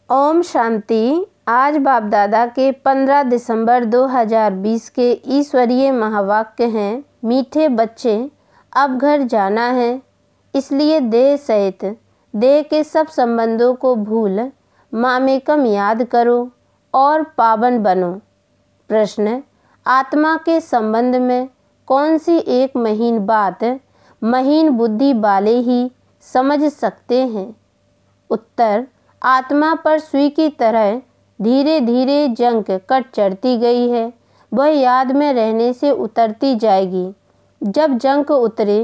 ओम शांति। आज बाप दादा के 15 दिसंबर 2020 के ईश्वरीय महावाक्य हैं, मीठे बच्चे अब घर जाना है, इसलिए देह सहित देह के सब संबंधों को भूल मामेकम याद करो और पावन बनो। प्रश्न, आत्मा के संबंध में कौन सी एक महीन बात महीन बुद्धि वाले ही समझ सकते हैं? उत्तर, आत्मा पर सुई की तरह धीरे धीरे जंग कट चढ़ती गई है, वह याद में रहने से उतरती जाएगी। जब जंग उतरे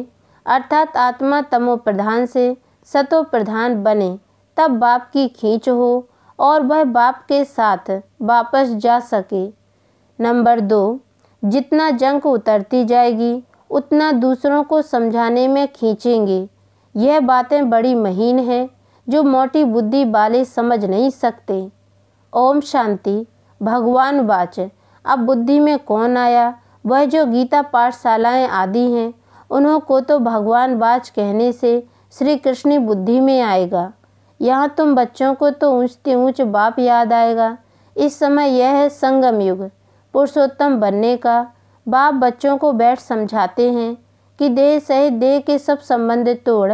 अर्थात आत्मा तमो प्रधान से सतो प्रधान बने, तब बाप की खींच हो और वह बाप के साथ वापस जा सके। नंबर 2, जितना जंग उतरती जाएगी उतना दूसरों को समझाने में खींचेंगे। यह बातें बड़ी महीन हैं जो मोटी बुद्धि वाले समझ नहीं सकते। ओम शांति। भगवान वाच, अब बुद्धि में कौन आया? वह जो गीता पाठशालाएं आदि हैं, उन्हों को तो भगवान वाच कहने से श्री कृष्ण बुद्धि में आएगा। यहाँ तुम बच्चों को तो ऊंचते ऊंच बाप याद आएगा। इस समय यह है संगम युग, पुरुषोत्तम बनने का। बाप बच्चों को बैठ समझाते हैं कि देह सहित देह के सब संबंध तोड़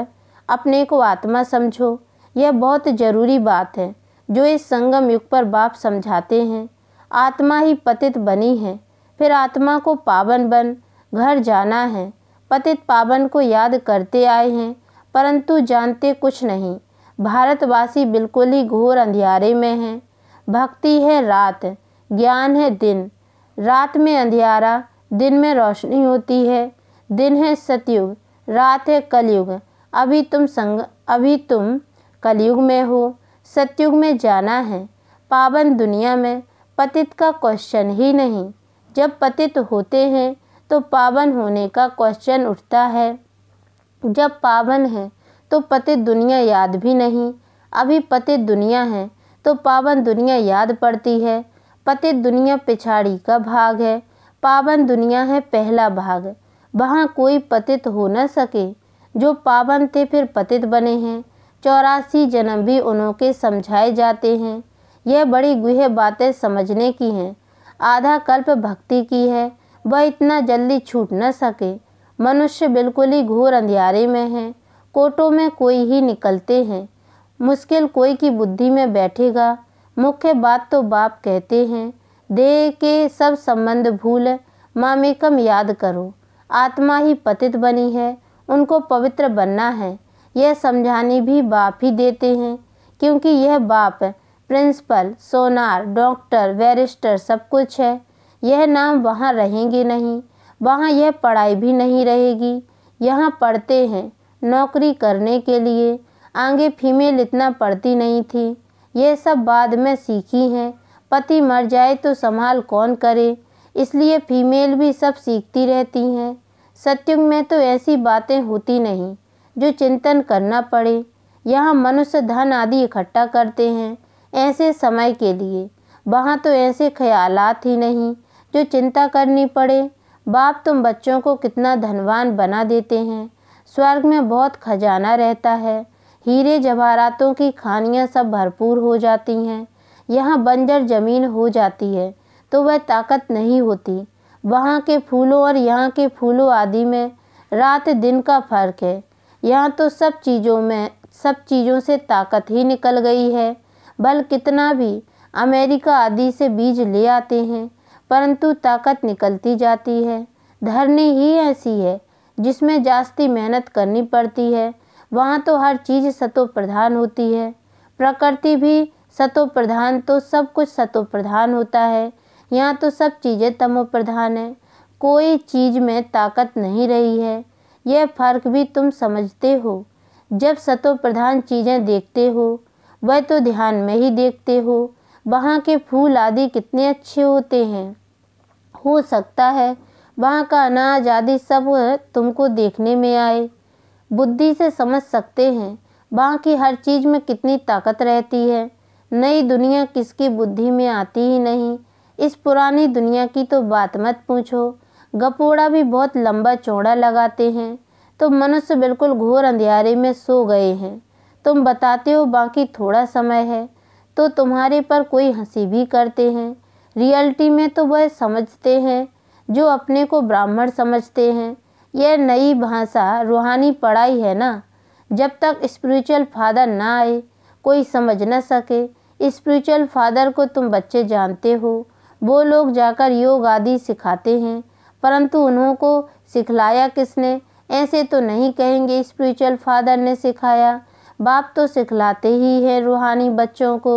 अपने को आत्मा समझो। यह बहुत ज़रूरी बात है जो इस संगम युग पर बाप समझाते हैं। आत्मा ही पतित बनी है, फिर आत्मा को पावन बन घर जाना है। पतित पावन को याद करते आए हैं, परंतु जानते कुछ नहीं। भारतवासी बिल्कुल ही घोर अंधियारे में हैं। भक्ति है रात, ज्ञान है दिन। रात में अंधियारा, दिन में रोशनी होती है। दिन है सतयुग, रात है कलयुग। अभी तुम कलयुग में हो, सतयुग में जाना है। पावन दुनिया में पतित का क्वेश्चन ही नहीं। जब पतित होते हैं तो पावन होने का क्वेश्चन उठता है। जब पावन है तो पतित दुनिया याद भी नहीं। अभी पतित दुनिया है तो पावन दुनिया याद पड़ती है। पतित दुनिया पिछाड़ी का भाग है, पावन दुनिया है पहला भाग। वहाँ कोई पतित हो न सके। जो पावन थे फिर पतित बने हैं। 84 जन्म भी उन्हों के समझाए जाते हैं। यह बड़ी गुह्य बातें समझने की हैं। आधा कल्प भक्ति की है, वह इतना जल्दी छूट न सके। मनुष्य बिल्कुल ही घोर अंधियारे में है। कोटों में कोई ही निकलते हैं, मुश्किल कोई की बुद्धि में बैठेगा। मुख्य बात तो बाप कहते हैं, देह के सब संबंध भूल मामेकम याद करो। आत्मा ही पतित बनी है, उनको पवित्र बनना है। यह समझाने भी बाप ही देते हैं, क्योंकि यह बाप प्रिंसिपल, सोनार, डॉक्टर, बैरिस्टर सब कुछ है। यह नाम वहाँ रहेंगे नहीं, वहाँ यह पढ़ाई भी नहीं रहेगी। यहाँ पढ़ते हैं नौकरी करने के लिए। आगे फीमेल इतना पढ़ती नहीं थी, यह सब बाद में सीखी हैं। पति मर जाए तो संभाल कौन करे, इसलिए फीमेल भी सब सीखती रहती हैं। सत्युग में तो ऐसी बातें होती नहीं जो चिंतन करना पड़े। यहाँ मनुष्य धन आदि इकट्ठा करते हैं ऐसे समय के लिए। वहाँ तो ऐसे ख्यालात ही नहीं जो चिंता करनी पड़े। बाप तुम बच्चों को कितना धनवान बना देते हैं। स्वर्ग में बहुत खजाना रहता है, हीरे जवाहरातों की खानियाँ सब भरपूर हो जाती हैं। यहाँ बंजर जमीन हो जाती है तो वह ताकत नहीं होती। वहाँ के फूलों और यहाँ के फूलों आदि में रात दिन का फर्क है। यहाँ तो सब चीज़ों से ताकत ही निकल गई है। बल कितना भी अमेरिका आदि से बीज ले आते हैं, परंतु ताकत निकलती जाती है। धरनी ही ऐसी है जिसमें जास्ती मेहनत करनी पड़ती है। वहाँ तो हर चीज़ सतो प्रधान होती है। प्रकृति भी सतो प्रधान, तो सब कुछ सतो प्रधान होता है। यहाँ तो सब चीज़ें तमो प्रधान है। कोई चीज़ में ताकत नहीं रही है। यह फर्क भी तुम समझते हो। जब सतो प्रधान चीज़ें देखते हो, वह तो ध्यान में ही देखते हो। वहाँ के फूल आदि कितने अच्छे होते हैं। हो सकता है वहाँ का अनाज आदि सब तुमको देखने में आए। बुद्धि से समझ सकते हैं वहाँ की हर चीज़ में कितनी ताकत रहती है। नई दुनिया किसकी बुद्धि में आती ही नहीं। इस पुरानी दुनिया की तो बात मत पूछो। गपोड़ा भी बहुत लंबा चौड़ा लगाते हैं, तो मनुष्य बिल्कुल घोर अंधियारे में सो गए हैं। तुम बताते हो बाकी थोड़ा समय है, तो तुम्हारे पर कोई हंसी भी करते हैं। रियलिटी में तो वह समझते हैं जो अपने को ब्राह्मण समझते हैं। यह नई भाषा रूहानी पढ़ाई है ना। जब तक स्पिरिचुअल फादर ना आए कोई समझ न सके। स्पिरिचुअल फादर को तुम बच्चे जानते हो, वो लोग जाकर योग आदि सिखाते हैं, परंतु उन्हों को सिखलाया किसने? ऐसे तो नहीं कहेंगे स्पिरिचुअल फादर ने सिखाया। बाप तो सिखलाते ही हैं रूहानी बच्चों को।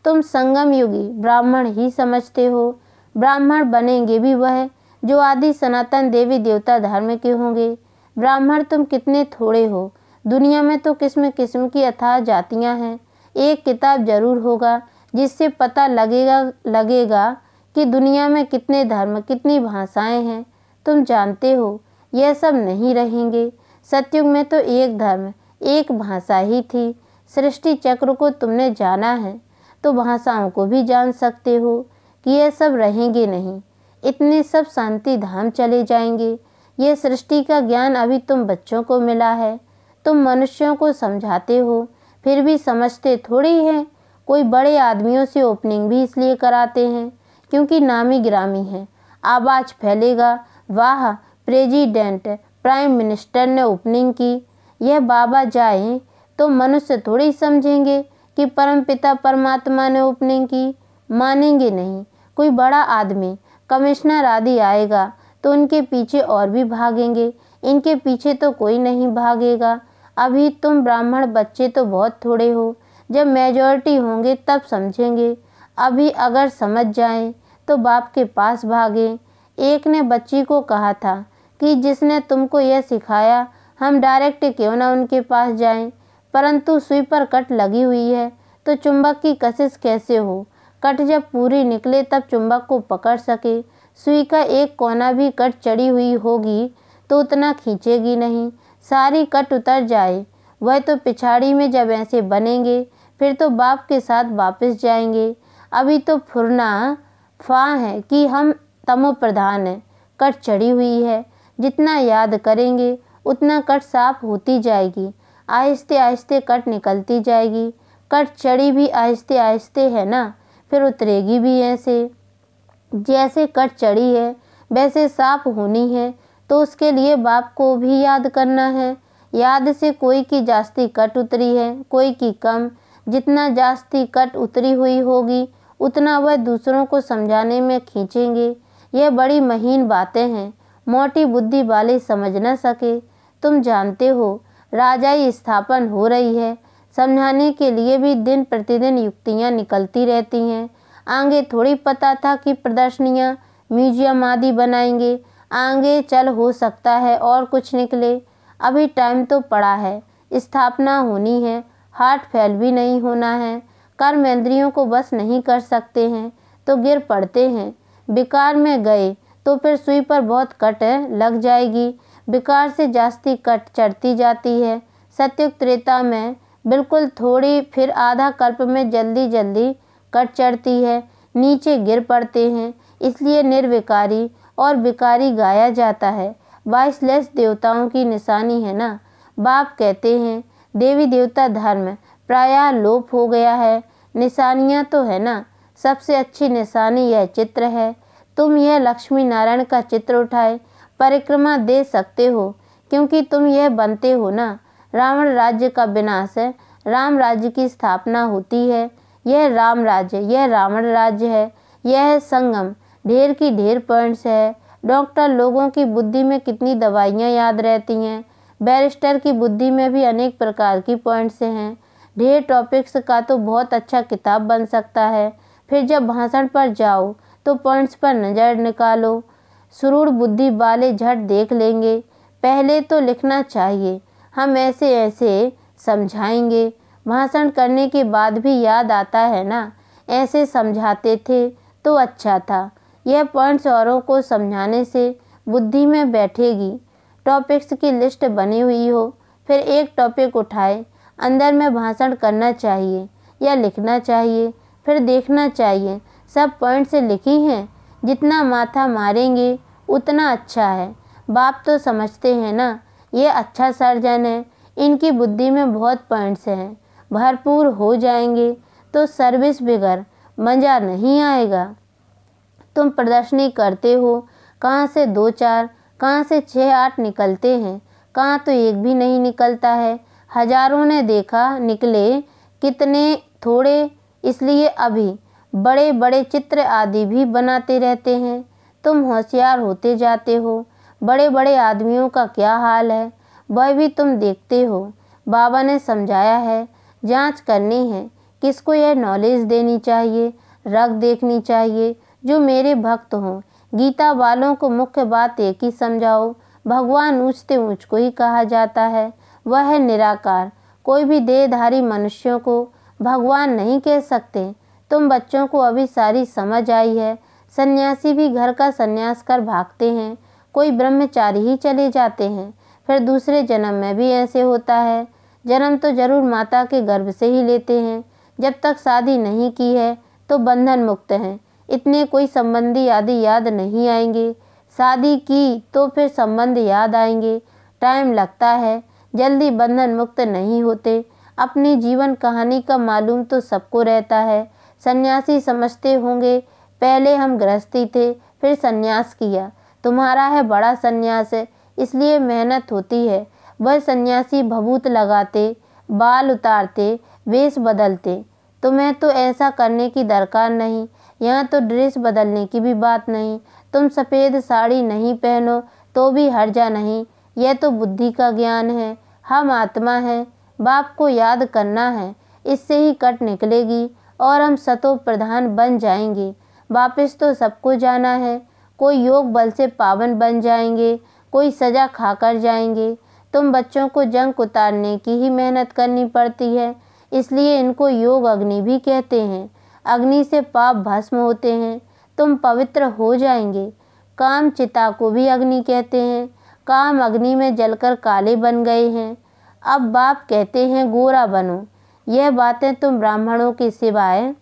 तुम संगम युगी ब्राह्मण ही समझते हो। ब्राह्मण बनेंगे भी वह जो आदि सनातन देवी देवता धर्म के होंगे। ब्राह्मण तुम कितने थोड़े हो। दुनिया में तो किस्म किस्म की अथाह जातियां हैं। एक किताब जरूर होगा जिससे पता लगेगा कि दुनिया में कितने धर्म कितनी भाषाएं हैं। तुम जानते हो यह सब नहीं रहेंगे। सतयुग में तो एक धर्म एक भाषा ही थी। सृष्टि चक्र को तुमने जाना है तो भाषाओं को भी जान सकते हो कि यह सब रहेंगे नहीं। इतने सब शांति धाम चले जाएंगे। यह सृष्टि का ज्ञान अभी तुम बच्चों को मिला है। तुम मनुष्यों को समझाते हो फिर भी समझते थोड़ी हैं। कोई बड़े आदमियों से ओपनिंग भी इसलिए कराते हैं क्योंकि नामी गिरामी है, आवाज़ फैलेगा। वाह, प्रेसिडेंट प्राइम मिनिस्टर ने ओपनिंग की। यह बाबा जाए तो मनुष्य थोड़ी समझेंगे कि परमपिता परमात्मा ने ओपनिंग की। मानेंगे नहीं। कोई बड़ा आदमी कमिश्नर आदि आएगा तो उनके पीछे और भी भागेंगे। इनके पीछे तो कोई नहीं भागेगा। अभी तुम ब्राह्मण बच्चे तो बहुत थोड़े हो। जब मेजॉरिटी होंगे तब समझेंगे। अभी अगर समझ जाएं तो बाप के पास भागें। एक ने बच्ची को कहा था कि जिसने तुमको यह सिखाया हम डायरेक्ट क्यों ना उनके पास जाएं, परंतु सुई पर कट लगी हुई है तो चुंबक की कशिश कैसे हो। कट जब पूरी निकले तब चुंबक को पकड़ सके। सुई का एक कोना भी कट चढ़ी हुई होगी तो उतना खींचेगी नहीं। सारी कट उतर जाए वह तो पिछाड़ी में जब ऐसे बनेंगे फिर तो बाप के साथ वापस जाएंगे। अभी तो फुरना फा है कि हम तमो प्रधान हैं। कट चढ़ी हुई है, जितना याद करेंगे उतना कट साफ होती जाएगी। आहिस्ते आहिस्ते कट निकलती जाएगी। कट चढ़ी भी आहिस्ते आहिस्ते है ना, फिर उतरेगी भी ऐसे। जैसे कट चढ़ी है वैसे साफ होनी है तो उसके लिए बाप को भी याद करना है। याद से कोई की जास्ती कट उतरी है कोई की कम। जितना जास्ती कट उतरी हुई होगी उतना वह दूसरों को समझाने में खींचेंगे। यह बड़ी महीन बातें हैं, मोटी बुद्धि वाले समझ न सके। तुम जानते हो राजाई स्थापन हो रही है। समझाने के लिए भी दिन प्रतिदिन युक्तियाँ निकलती रहती हैं। आगे थोड़ी पता था कि प्रदर्शनियाँ म्यूजियम आदि बनाएंगे। आगे चल हो सकता है और कुछ निकले। अभी टाइम तो पड़ा है, स्थापना होनी है। हार्ट फेल भी नहीं होना है। कर्मेंद्रियों को बस नहीं कर सकते हैं तो गिर पड़ते हैं। विकार में गए तो फिर सुई पर बहुत कट लग जाएगी। विकार से जास्ती कट चढ़ती जाती है। सत्युग त्रेता में बिल्कुल थोड़ी, फिर आधा कल्प में जल्दी जल्दी कट चढ़ती है, नीचे गिर पड़ते हैं। इसलिए निर्विकारी और विकारी गाया जाता है। वाइसलेस देवताओं की निशानी है ना। बाप कहते हैं देवी देवता धर्म प्रायः लोप हो गया है। निशानियाँ तो है ना। सबसे अच्छी निशानी यह चित्र है। तुम यह लक्ष्मी नारायण का चित्र उठाए परिक्रमा दे सकते हो क्योंकि तुम यह बनते हो ना। रावण राज्य का विनाश है, राम राज्य की स्थापना होती है। यह राम राज्य, यह रावण राज्य है। यह है संगम। ढेर की ढेर पॉइंट्स है। डॉक्टर लोगों की बुद्धि में कितनी दवाइयाँ याद रहती हैं। बैरिस्टर की बुद्धि में भी अनेक प्रकार की पॉइंट्स हैं। ढेर टॉपिक्स का तो बहुत अच्छा किताब बन सकता है। फिर जब भाषण पर जाओ तो पॉइंट्स पर नज़र निकालो। सुरूर बुद्धि वाले झट देख लेंगे। पहले तो लिखना चाहिए, हम ऐसे ऐसे समझाएंगे। भाषण करने के बाद भी याद आता है ना, ऐसे समझाते थे तो अच्छा था। यह पॉइंट्स औरों को समझाने से बुद्धि में बैठेगी। टॉपिक्स की लिस्ट बनी हुई हो, फिर एक टॉपिक उठाए, अंदर में भाषण करना चाहिए या लिखना चाहिए, फिर देखना चाहिए सब पॉइंट से लिखी हैं। जितना माथा मारेंगे उतना अच्छा है। बाप तो समझते हैं ना, ये अच्छा सर्जन है, इनकी बुद्धि में बहुत पॉइंट्स हैं। भरपूर हो जाएंगे तो सर्विस बगैर मज़ा नहीं आएगा। तुम प्रदर्शनी करते हो, कहाँ से 2-4, कहाँ से 6-8 निकलते हैं, कहाँ तो एक भी नहीं निकलता है। हजारों ने देखा, निकले कितने थोड़े। इसलिए अभी बड़े बड़े चित्र आदि भी बनाते रहते हैं। तुम होशियार होते जाते हो। बड़े बड़े आदमियों का क्या हाल है, वह भी तुम देखते हो। बाबा ने समझाया है, जांच करनी है, किसको यह नॉलेज देनी चाहिए, रग देखनी चाहिए, जो मेरे भक्त हों। गीता वालों को मुख्य बात एक ही समझाओ, भगवान ऊँचते ऊँच को ही कहा जाता है, वह है निराकार। कोई भी देहधारी मनुष्यों को भगवान नहीं कह सकते। तुम बच्चों को अभी सारी समझ आई है। सन्यासी भी घर का सन्यास कर भागते हैं, कोई ब्रह्मचारी ही चले जाते हैं। फिर दूसरे जन्म में भी ऐसे होता है। जन्म तो जरूर माता के गर्भ से ही लेते हैं। जब तक शादी नहीं की है तो बंधन मुक्त हैं। इतने कोई संबंधी आदि याद नहीं आएंगे। शादी की तो फिर संबंध याद आएंगे। टाइम लगता है, जल्दी बंधन मुक्त नहीं होते। अपनी जीवन कहानी का मालूम तो सबको रहता है। सन्यासी समझते होंगे, पहले हम गृहस्थी थे, फिर सन्यास किया। तुम्हारा है बड़ा सन्यास है, इसलिए मेहनत होती है। वह सन्यासी भभूत लगाते, बाल उतारते, वेश बदलते। तुम्हें तो ऐसा करने की दरकार नहीं। यहाँ तो ड्रेस बदलने की भी बात नहीं। तुम सफ़ेद साड़ी नहीं पहनो तो भी हर्जा नहीं। यह तो बुद्धि का ज्ञान है। हम आत्मा हैं, बाप को याद करना है, इससे ही कट निकलेगी और हम सतो प्रधान बन जाएंगे। वापस तो सबको जाना है। कोई योग बल से पावन बन जाएंगे, कोई सजा खाकर जाएंगे। तुम बच्चों को जंग उतारने की ही मेहनत करनी पड़ती है, इसलिए इनको योग अग्नि भी कहते हैं। अग्नि से पाप भस्म होते हैं, तुम पवित्र हो जाएंगे। काम चिता को भी अग्नि कहते हैं। काम अग्नि में जलकर काले बन गए हैं। अब बाप कहते हैं गोरा बनो। यह बातें तुम ब्राह्मणों के सिवाय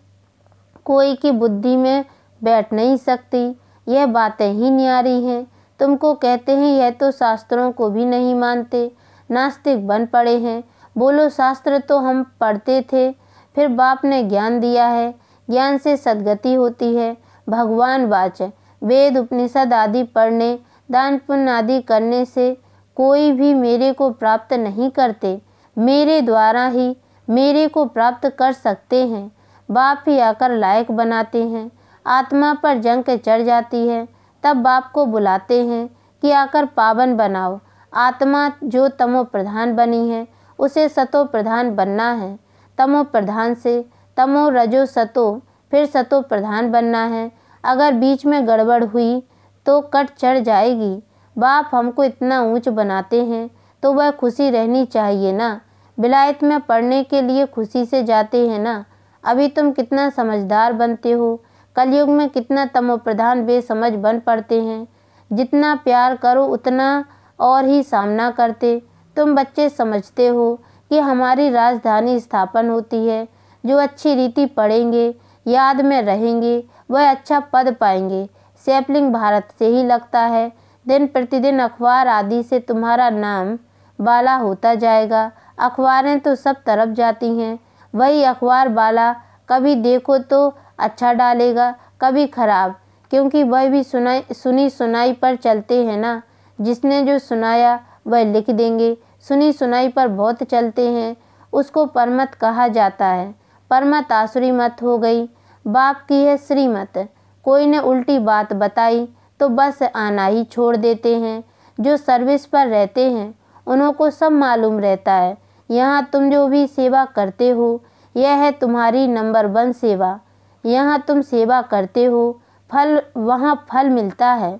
कोई की बुद्धि में बैठ नहीं सकती। यह बातें ही न्यारी हैं। तुमको कहते हैं यह तो शास्त्रों को भी नहीं मानते, नास्तिक बन पड़े हैं। बोलो शास्त्र तो हम पढ़ते थे, फिर बाप ने ज्ञान दिया है, ज्ञान से सद्गति होती है। भगवान वाच वेद उपनिषद आदि पढ़ने, दान पुण्य आदि करने से कोई भी मेरे को प्राप्त नहीं करते। मेरे द्वारा ही मेरे को प्राप्त कर सकते हैं। बाप ही आकर लायक बनाते हैं। आत्मा पर जंग चढ़ जाती है, तब बाप को बुलाते हैं कि आकर पावन बनाओ। आत्मा जो तमो प्रधान बनी है, उसे सतो प्रधान बनना है। तमो प्रधान से तमो रजो सतो, फिर सतो प्रधान बनना है। अगर बीच में गड़बड़ हुई तो कट चढ़ जाएगी। बाप हमको इतना ऊंच बनाते हैं तो वह खुशी रहनी चाहिए ना। विलायत में पढ़ने के लिए खुशी से जाते हैं ना। अभी तुम कितना समझदार बनते हो। कलयुग में कितना तमो प्रधान बेसमझ बन पड़ते हैं। जितना प्यार करो उतना और ही सामना करते। तुम बच्चे समझते हो कि हमारी राजधानी स्थापन होती है। जो अच्छी रीति पढ़ेंगे, याद में रहेंगे, वह अच्छा पद पाएंगे। सैपलिंग भारत से ही लगता है। दिन प्रतिदिन अखबार आदि से तुम्हारा नाम बाला होता जाएगा। अखबारें तो सब तरफ जाती हैं। वही अखबार वाला कभी देखो तो अच्छा डालेगा, कभी खराब, क्योंकि वह भी सुनी सुनाई पर चलते हैं ना। जिसने जो सुनाया वह लिख देंगे। सुनी सुनाई पर बहुत चलते हैं, उसको परमत कहा जाता है। परमत आसुरी मत हो गई। बाप की है श्रीमत। कोई ने उल्टी बात बताई तो बस आना ही छोड़ देते हैं। जो सर्विस पर रहते हैं उन्हों को सब मालूम रहता है। यहाँ तुम जो भी सेवा करते हो, यह है तुम्हारी नंबर 1 सेवा। यहाँ तुम सेवा करते हो, फल वहाँ फल मिलता है।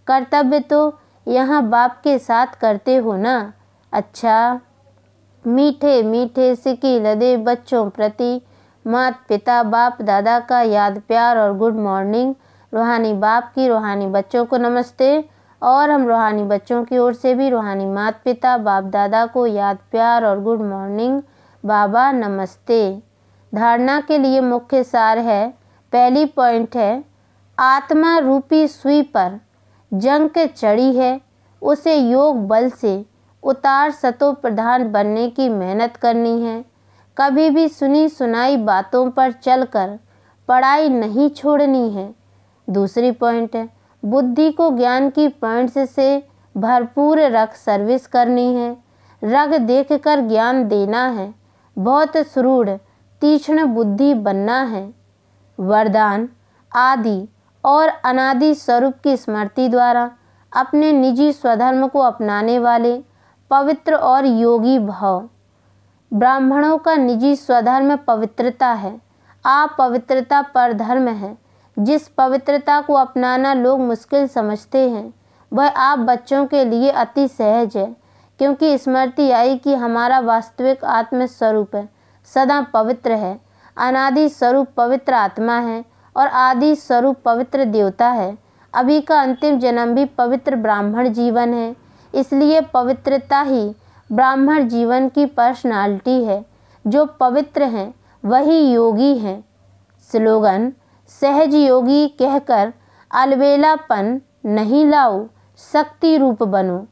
कर्तव्य तो यहाँ बाप के साथ करते हो ना। अच्छा, मीठे मीठे सिकी लदे बच्चों प्रति माता पिता बाप दादा का याद प्यार और गुड मॉर्निंग। रूहानी बाप की रूहानी बच्चों को नमस्ते। और हम रूहानी बच्चों की ओर से भी रूहानी माता पिता बाप दादा को याद प्यार और गुड मॉर्निंग। बाबा नमस्ते। धारणा के लिए मुख्य सार है। पहली पॉइंट है, आत्मा रूपी सुई पर जंग के चढ़ी है, उसे योग बल से उतार सतो प्रधान बनने की मेहनत करनी है। कभी भी सुनी सुनाई बातों पर चलकर पढ़ाई नहीं छोड़नी है। दूसरी पॉइंट है, बुद्धि को ज्ञान की पॉइंट्स से भरपूर रख सर्विस करनी है। रग देखकर ज्ञान देना है। बहुत सुरूढ़ तीक्ष्ण बुद्धि बनना है। वरदान, आदि और अनादि स्वरूप की स्मृति द्वारा अपने निजी स्वधर्म को अपनाने वाले पवित्र और योगी भाव। ब्राह्मणों का निजी स्वधर्म पवित्रता है। आप पवित्रता पर धर्म है। जिस पवित्रता को अपनाना लोग मुश्किल समझते हैं वह आप बच्चों के लिए अति सहज है, क्योंकि स्मृति आई कि हमारा वास्तविक आत्म स्वरूप है सदा पवित्र है। अनादि स्वरूप पवित्र आत्मा है और आदि स्वरूप पवित्र देवता है। अभी का अंतिम जन्म भी पवित्र ब्राह्मण जीवन है। इसलिए पवित्रता ही ब्राह्मण जीवन की पर्सनालिटी है। जो पवित्र हैं वही योगी हैं। स्लोगन, सहज योगी कहकर अलबेलापन नहीं लाओ, शक्ति रूप बनो।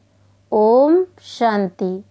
ओम शांति।